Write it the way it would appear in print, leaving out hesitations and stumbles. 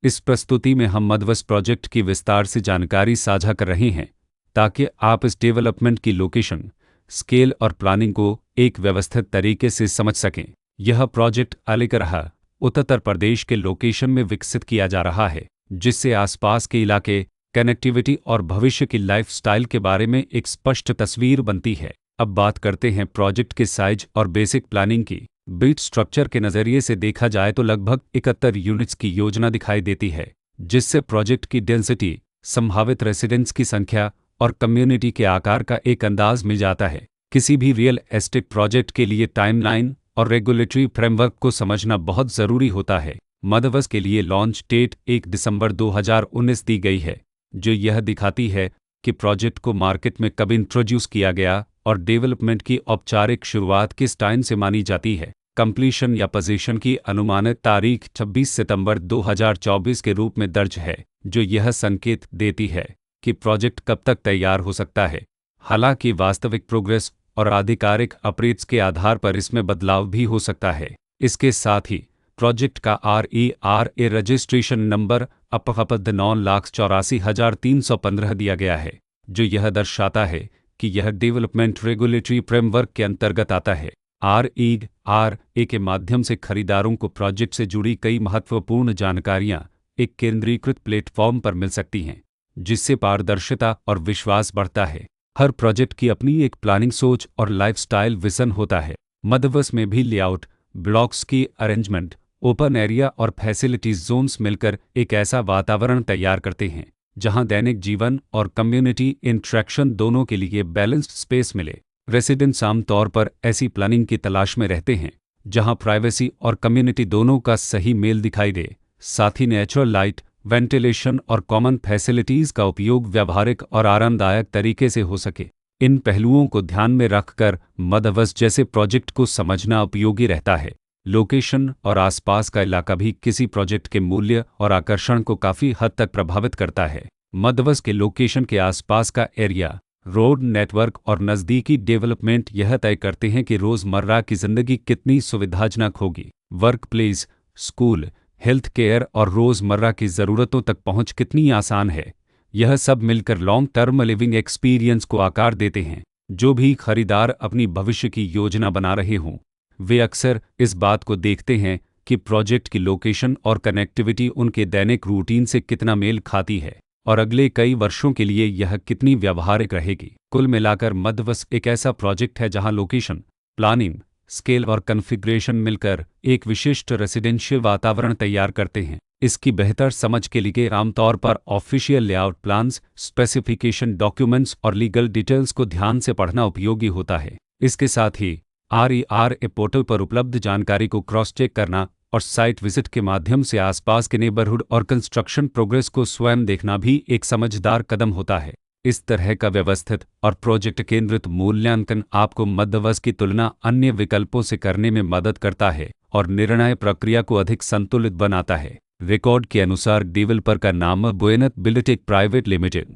इस प्रस्तुति में हम मधवस प्रोजेक्ट की विस्तार से जानकारी साझा कर रहे हैं ताकि आप इस डेवलपमेंट की लोकेशन, स्केल और प्लानिंग को एक व्यवस्थित तरीके से समझ सकें। यह प्रोजेक्ट अलीगढ़, उत्तर प्रदेश के लोकेशन में विकसित किया जा रहा है, जिससे आसपास के इलाके, कनेक्टिविटी और भविष्य की लाइफस्टाइल के बारे में एक स्पष्ट तस्वीर बनती है। अब बात करते हैं प्रोजेक्ट के साइज और बेसिक प्लानिंग की। बिट स्ट्रक्चर के नज़रिए से देखा जाए तो लगभग 71 यूनिट्स की योजना दिखाई देती है, जिससे प्रोजेक्ट की डेंसिटी, संभावित रेसिडेंट्स की संख्या और कम्युनिटी के आकार का एक अंदाज मिल जाता है। किसी भी रियल एस्टेट प्रोजेक्ट के लिए टाइमलाइन और रेगुलेटरी फ्रेमवर्क को समझना बहुत ज़रूरी होता है। मधवस के लिए लॉन्च डेट 1 दिसंबर 2019 दी गई है, जो यह दिखाती है कि प्रोजेक्ट को मार्केट में कब इंट्रोड्यूस किया गया और डेवलपमेंट की औपचारिक शुरुआत किस टाइम से मानी जाती है। कंप्लीशन या पोजीशन की अनुमानित तारीख 26 सितंबर 2024 के रूप में दर्ज है, जो यह संकेत देती है कि प्रोजेक्ट कब तक तैयार हो सकता है। हालांकि वास्तविक प्रोग्रेस और आधिकारिक अपडेट्स के आधार पर इसमें बदलाव भी हो सकता है। इसके साथ ही प्रोजेक्ट का RERA रजिस्ट्रेशन नंबर अपखपद 9,84,315 दिया गया है, जो यह दर्शाता है कि यह डेवलपमेंट रेगुलेटरी फ्रेमवर्क के अंतर्गत आता है। RERA के माध्यम से खरीदारों को प्रोजेक्ट से जुड़ी कई महत्वपूर्ण जानकारियां एक केंद्रीकृत प्लेटफॉर्म पर मिल सकती हैं, जिससे पारदर्शिता और विश्वास बढ़ता है। हर प्रोजेक्ट की अपनी एक प्लानिंग सोच और लाइफस्टाइल विजन होता है। मधवस में भी लेआउट, ब्लॉक्स की अरेंजमेंट, ओपन एरिया और फैसिलिटीज जोन्स मिलकर एक ऐसा वातावरण तैयार करते हैं जहां दैनिक जीवन और कम्युनिटी इंटरेक्शन दोनों के लिए बैलेंस्ड स्पेस मिले। रेसिडेंट्स आमतौर पर ऐसी प्लानिंग की तलाश में रहते हैं जहां प्राइवेसी और कम्युनिटी दोनों का सही मेल दिखाई दे। साथ ही नेचुरल लाइट, वेंटिलेशन और कॉमन फैसिलिटीज का उपयोग व्यावहारिक और आरामदायक तरीके से हो सके। इन पहलुओं को ध्यान में रखकर मधवस जैसे प्रोजेक्ट को समझना उपयोगी रहता है। लोकेशन और आसपास का इलाका भी किसी प्रोजेक्ट के मूल्य और आकर्षण को काफ़ी हद तक प्रभावित करता है। मधवस के लोकेशन के आसपास का एरिया, रोड नेटवर्क और नज़दीकी डेवलपमेंट यह तय करते हैं कि रोज़मर्रा की ज़िंदगी कितनी सुविधाजनक होगी। Work place, school, health care और रोज़मर्रा की ज़रूरतों तक पहुंच कितनी आसान है। यह सब मिलकर लॉन्ग टर्म लिविंग एक्सपीरियंस को आकार देते हैं। जो भी खरीदार अपनी भविष्य की योजना बना रहे हों, वे अक्सर इस बात को देखते हैं कि प्रोजेक्ट की लोकेशन और कनेक्टिविटी उनके दैनिक रूटीन से कितना मेल खाती है और अगले कई वर्षों के लिए यह कितनी व्यावहारिक रहेगी। कुल मिलाकर मधवस एक ऐसा प्रोजेक्ट है जहां लोकेशन, प्लानिंग, स्केल और कॉन्फ़िगरेशन मिलकर एक विशिष्ट रेसिडेंशियल वातावरण तैयार करते हैं। इसकी बेहतर समझ के लिए आमतौर पर official layout plans, specification documents और लीगल डिटेल्स को ध्यान से पढ़ना उपयोगी होता है। इसके साथ ही RERA पोर्टल पर उपलब्ध जानकारी को क्रॉस चेक करना और साइट विजिट के माध्यम से आसपास के नेबरहुड और कंस्ट्रक्शन प्रोग्रेस को स्वयं देखना भी एक समझदार कदम होता है। इस तरह का व्यवस्थित और प्रोजेक्ट केंद्रित मूल्यांकन आपको मधवस की तुलना अन्य विकल्पों से करने में मदद करता है और निर्णय प्रक्रिया को अधिक संतुलित बनाता है। रिकॉर्ड के अनुसार डेवलपर का नाम बुएनत बिल्डटेक प्राइवेट लिमिटेड